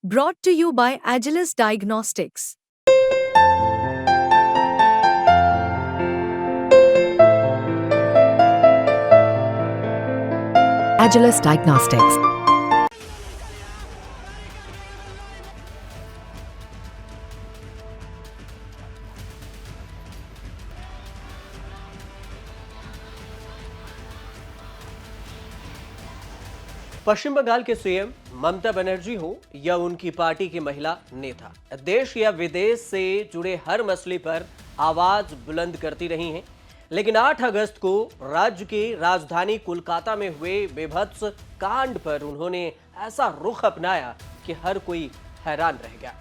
Brought to you by Agilus Diagnostics. Agilus Diagnostics. पश्चिम बंगाल के CM Mamata Banerjee हो या उनकी पार्टी की महिला नेता, देश या विदेश से जुड़े हर मसले पर आवाज बुलंद करती रही हैं। लेकिन 8 अगस्त को राज्य की राजधानी कोलकाता में हुए बेभत्स कांड पर उन्होंने ऐसा रुख अपनाया कि हर कोई हैरान रह गया।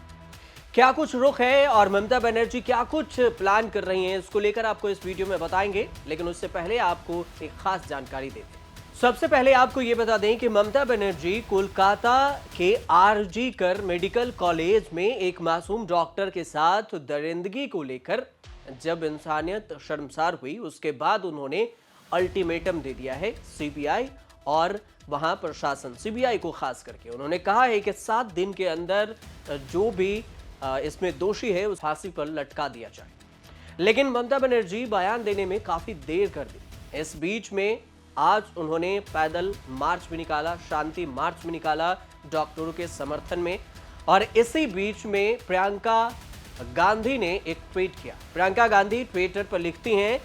क्या कुछ रुख है और ममता बनर्जी क्या कुछ प्लान कर रही हैं, इसको लेकर आपको इस वीडियो में बताएंगे। लेकिन उससे पहले आपको एक खास जानकारी देते हैं। सबसे पहले आपको यह बता दें कि ममता बनर्जी कोलकाता के आरजी कर मेडिकल कॉलेज में एक मासूम डॉक्टर के साथ दरिंदगी को लेकर जब इंसानियत शर्मसार हुई, उसके बाद उन्होंने अल्टीमेटम दे दिया है सीबीआई और वहां प्रशासन। सीबीआई को खास करके उन्होंने कहा है कि 7 दिन के अंदर जो भी इसमें दोषी है उस फांसी पर लटका दिया जाए। लेकिन ममता बनर्जी बयान देने में काफी देर कर दी। इस बीच में आज उन्होंने पैदल मार्च भी निकाला, शांति मार्च भी निकाला डॉक्टरों के समर्थन में। और इसी बीच में प्रियंका गांधी ने एक ट्वीट किया। प्रियंका गांधी ट्विटर पर लिखती हैं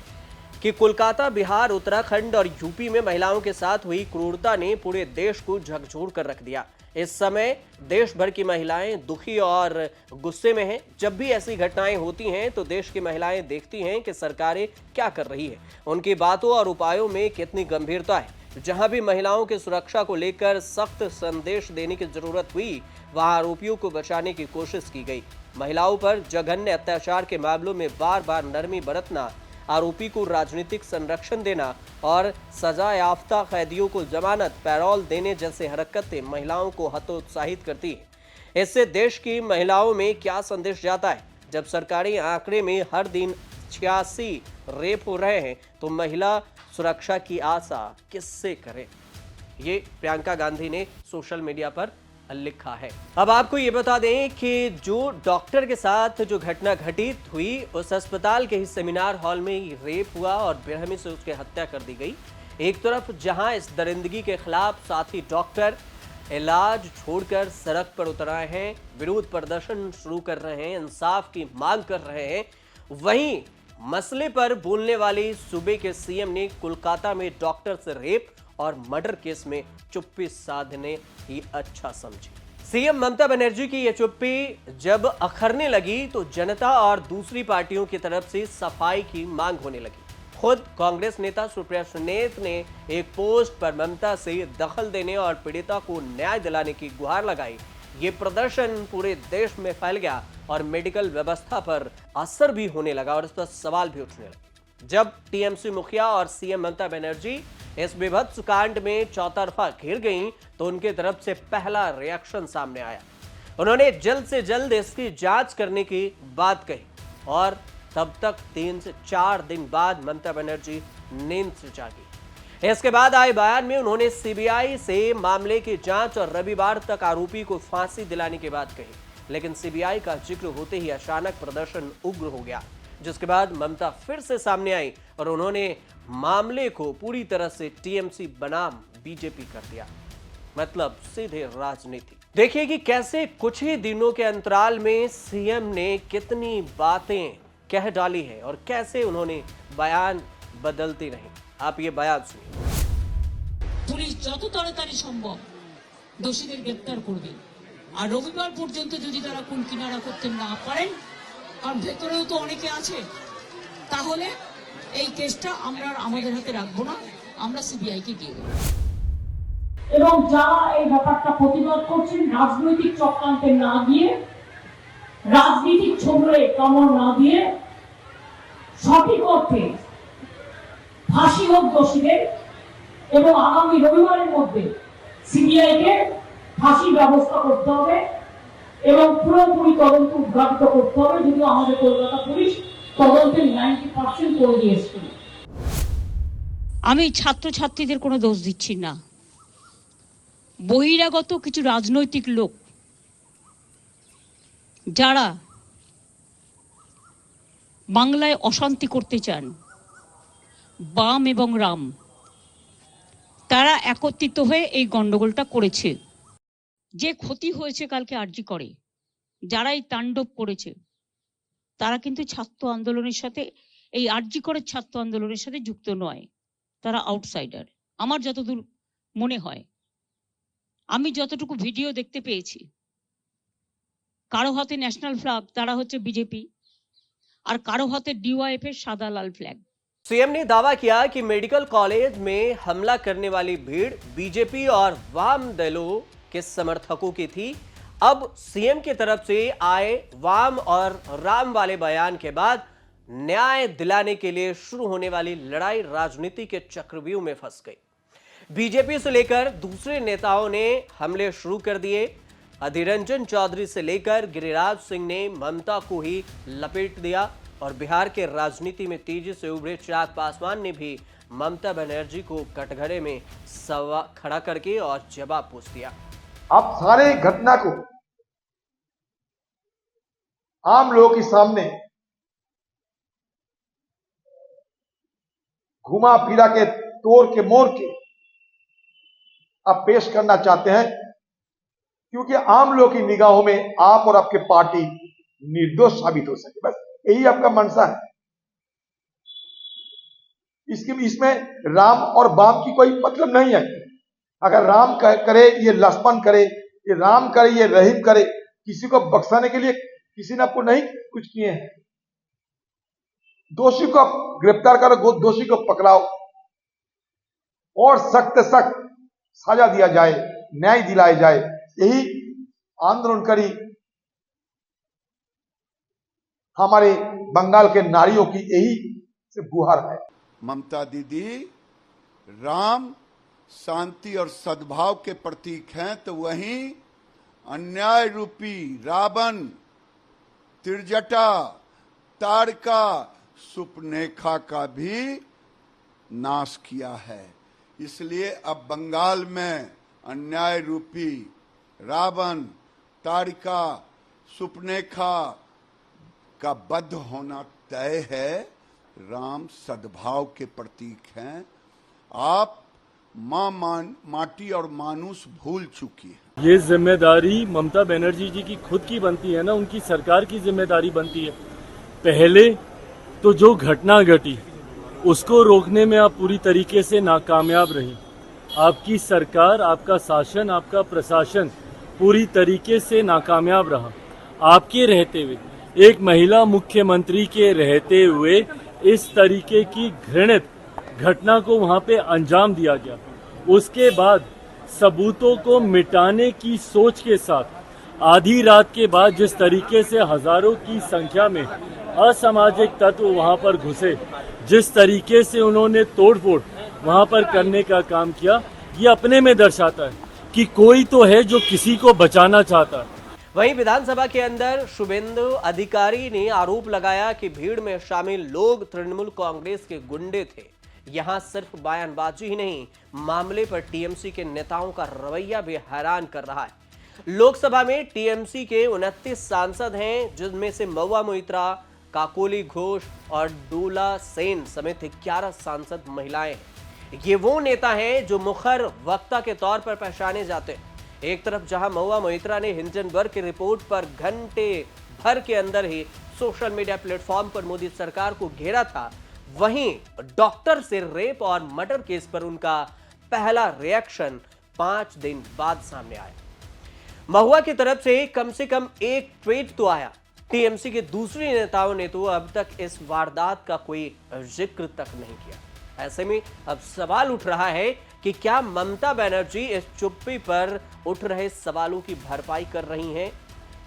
कि कोलकाता, बिहार, उत्तराखंड और यूपी में महिलाओं के साथ हुई क्रूरता ने पूरे देश को झकझोर कर रख दिया। इस समय देश भर की महिलाएं दुखी और गुस्से में हैं। जब भी ऐसी घटनाएं होती हैं तो देश की महिलाएं देखती हैं कि सरकारें क्या कर रही है, उनकी बातों और उपायों में कितनी गंभीरता है। जहां भी महिलाओं की सुरक्षा को लेकर सख्त संदेश देने की जरूरत हुई, वहां आरोपियों को बचाने की कोशिश की गई। महिलाओं पर जघन्य अत्याचार के मामलों में बार बार नरमी बरतना, आरोपी को राजनीतिक संरक्षण देना और सजा याफ्ता कैदियों को जमानत, पैरोल देने जैसे हरकतें महिलाओं को हतोत्साहित करती है। इससे देश की महिलाओं में क्या संदेश जाता है? जब सरकारी आंकड़े में हर दिन 86 रेप हो रहे हैं तो महिला सुरक्षा की आशा किससे करें? ये प्रियंका गांधी ने सोशल मीडिया पर लिखा है। अब आपको ये बता दें कि जो डॉक्टर के साथ जो घटना घटित हुई, उस अस्पताल के ही सेमिनार हॉल में ही रेप हुआ और बेरहमी से उसकी हत्या कर दी गई। एक तरफ जहां इस दरिंदगी के खिलाफ साथी डॉक्टर इलाज छोड़कर सड़क पर उतर आए हैं, विरोध प्रदर्शन शुरू कर रहे हैं, इंसाफ की मांग कर रहे हैं, वहीं मसले पर बोलने वाली सूबे के सीएम ने कोलकाता में डॉक्टर से रेप और मर्डर केस में चुप्पी साधने ही अच्छा समझी। सीएम ममता बनर्जी की यह चुप्पी जब अखरने लगी तो जनता और दूसरी पार्टियों की तरफ से सफाई की मांग होने लगी। खुद कांग्रेस नेता सुप्रिया सुलेह ने एक पोस्ट पर ममता से दखल देने और पीड़िता को न्याय दिलाने की गुहार लगाई। ये प्रदर्शन पूरे देश में फैल गया और मेडिकल व्यवस्था पर असर भी होने लगा और इस पर सवाल भी उठने लगे। जब टीएमसी मुखिया और सीएम ममता बनर्जी इस बेभत्स कांड में चौतरफा घिर गईं तो उनके तरफ से पहला रिएक्शन सामने आया। उन्होंने जल्द से जल्द इसकी जांच करने की बात कही और तब तक 3 से 4 दिन बाद ममता बनर्जी नींद से जागी। इसके बाद आए बयान में उन्होंने सीबीआई से मामले की जांच और रविवार तक आरोपी को फांसी दिलाने की बात कही। लेकिन सीबीआई का जिक्र होते ही अचानक प्रदर्शन उग्र हो गया, जिसके बाद ममता फिर से सामने आई और उन्होंने मामले को पूरी तरह से टीएमसी बनाम बीजेपी कर दिया। मतलब सीधे राजनीति। देखिए कि कैसे कुछ ही दिनों के अंतराल में सीएम ने कितनी बातें कह डाली है और कैसे उन्होंने बयान बदलते रहे। आप ये बयान सुनिए। पुलिस যত তাড়াতাড়ি সম্ভব দোষীদের গ্রেফতার করবে আর রবিবার পর্যন্ত যদি তারা কোন কিনারা করতে না পারেন, কারণ ভেতরেও তো অনেকে আছে, তাহলে এই কেসটা আমরা আমাদের হাতে রাখবো না, আমরা সিবিআই কে দিয়ে দেব। এবং যারা এই ব্যাপারটা প্রতিবাদ করছেন রাজনৈতিক চক্রান্তে না গিয়ে, রাজনীতিক ছোবলে কামড় না দিয়ে সঠিক অর্থে ফাঁসি হোক দোষীদের এবং আগামী রবিবারের মধ্যে সিবিআই কে ফাঁসির ব্যবস্থা করতে হবে এবং পুরোপুরি তদন্ত উদ্ঘাটিত করতে হবে। যদিও আমাদের কলকাতা পুলিশ তদন্তের 90% করে দিয়েছে। আমি ছাত্রছাত্রীদের কোনো দোষ দিচ্ছি না, বহিরাগত কিছু রাজনৈতিক লোক যারা বাংলায় অশান্তি করতে চান, বাম এবং রাম, তারা একত্রিত হয়ে এই গন্ডগোলটা করেছে। যে ক্ষতি হয়েছে কালকে আরজি করে, যারা এই তাণ্ডব করেছে, তারা কিন্তু ছাত্র আন্দোলনের সাথে, এই আরজি করে ছাত্র আন্দোলনের সাথে যুক্ত নয়, তারা আউটসাইডার আমার যতদূর মনে হয়। আমি যতটুকু ভিডিও দেখতে পেয়েছি, কারো হাতে ন্যাশনাল ফ্ল্যাগ, তারা হচ্ছে বিজেপি, আর কারো হাতে ডিওয়াইএফ এর সাদা লাল ফ্ল্যাग। सीएम ने दावा किया कि मेडिकल कॉलेज में हमला करने वाली भीड़ बीजेपी और वाम दलों के समर्थकों की थी। अब सीएम की तरफ से आए वाम और राम वाले बयान के बाद न्याय दिलाने के लिए शुरू होने वाली लड़ाई राजनीति के चक्रव्यूह में फंस गई। बीजेपी से लेकर दूसरे नेताओं ने हमले शुरू कर दिए। अधीर रंजन चौधरी से लेकर गिरिराज सिंह ने ममता को ही लपेट दिया और बिहार के राजनीति में तेजी से उभरे चिराग पासवान ने भी ममता बनर्जी को कटघरे में खड़ा करके और जवाब पूछ दिया। आप सारे घटना को आम लोगों के सामने घुमा फिरा के, तोड़ के, मोड़ के आप पेश करना चाहते हैं, क्योंकि आम लोगों की निगाहों में आप और आपके पार्टी निर्दोष साबित हो सके, बस यही आपका मंशा है। इसमें राम और बाम की कोई मतलब नहीं है। अगर राम करे, ये लक्ष्मण करे, ये राम करे, ये रहीम करे, किसी को बख्शाने के लिए किसी ने आपको नहीं कुछ किए हैं। दोषी को गिरफ्तार करो, दोषी को पकड़ाओ और सख्त सख्त सजा दिया जाए, न्याय दिलाया जाए, यही आंदोलनकारी हमारे बंगाल के नारियों की यही से गुहार है। ममता दीदी राम, शांति और सद्भाव के प्रतीक हैं, तो वहीं अन्याय रूपी रावण, त्रिजटा, तारका, सुपनेखा का भी नाश किया है। इसलिए अब बंगाल में अन्याय रूपी रावण, तारिका, सुपनेखा का वध होना तय है। राम सद्भाव के प्रतीक हैं। आप माटी और मानुष भूल चुकी है। ये जिम्मेदारी ममता बनर्जी जी की खुद की बनती है ना, उनकी सरकार की जिम्मेदारी बनती है। पहले तो जो घटना घटी उसको रोकने में आप पूरी तरीके से नाकामयाब रही। आपकी सरकार, आपका शासन, आपका प्रशासन पूरी तरीके से नाकामयाब रहा। आपके रहते हुए, एक महिला मुख्यमंत्री के रहते हुए इस तरीके की घृणित घटना को वहां पे अंजाम दिया गया। उसके बाद सबूतों को मिटाने की सोच के साथ आधी रात के बाद जिस तरीके से हजारों की संख्या में असामाजिक तत्व वहां पर घुसे, जिस तरीके से उन्होंने तोड़फोड़ वहां पर करने का काम किया, ये अपने में दर्शाता है कि कोई तो है जो किसी को बचाना चाहता है। वहीं विधानसभा के अंदर शुभेंदु अधिकारी ने आरोप लगाया कि भीड़ में शामिल लोग तृणमूल कांग्रेस के गुंडे थे। यहां सिर्फ बयानबाजी ही नहीं, मामले पर टीएमसी के नेताओं का रवैया भी हैरान कर रहा है। लोकसभा में टीएमसी के 29 सांसद हैं, जिनमें से महुआ मोइत्रा, काकोली घोष और डोला सेन समेत 11 सांसद महिलाएं हैं। ये वो नेता हैं जो मुखर वक्ता के तौर पर पहचाने जाते हैं। एक तरफ जहां महुआ मोइत्रा ने हिंडनबर्ग की रिपोर्ट पर घंटे भर के अंदर ही सोशल मीडिया प्लेटफॉर्म पर मोदी सरकार को घेरा था, वहीं डॉक्टर से रेप और मर्डर केस पर उनका पहला रिएक्शन 5 दिन बाद सामने आया। महुआ की तरफ से कम एक ट्वीट तो आया। टीएमसी के दूसरे नेताओं ने तो अब तक इस वारदात का कोई जिक्र तक नहीं किया। ऐसे में अब सवाल उठ रहा है कि क्या ममता बनर्जी इस चुप्पी पर उठ रहे सवालों की भरपाई कर रही हैं?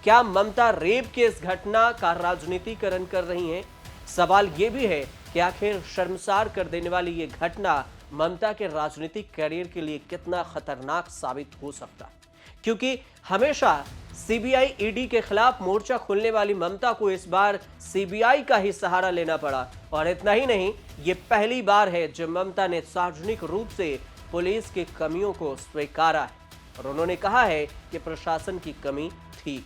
क्या ममता रेप की इस घटना का राजनीतिकरण कर रही हैं? सवाल यह भी है कि आखिर शर्मसार कर देने वाली ये घटना ममता के राजनीतिक करियर के लिए कितना खतरनाक साबित हो सकता है, क्योंकि हमेशा सीबीआई ईडी के खिलाफ मोर्चा खोलने वाली ममता को इस बार सीबीआई का ही सहारा लेना पड़ा। और इतना ही नहीं, ये पहली बार है जब ममता ने सार्वजनिक रूप से पुलिस की कमियों को स्वीकारा है और उन्होंने कहा है कि प्रशासन की कमी थी।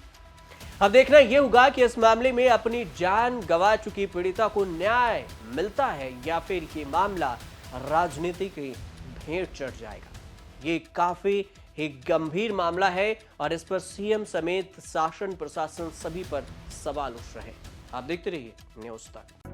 अब देखना यह होगा कि इस मामले में अपनी जान गंवा चुकी पीड़िता को न्याय मिलता है या फिर ये मामला राजनीति की भेंट चढ़ जाएगा। ये काफी ही गंभीर मामला है और इस पर सीएम समेत शासन प्रशासन सभी पर सवाल उठ रहे हैं। आप देखते रहिए न्यूज़ तक।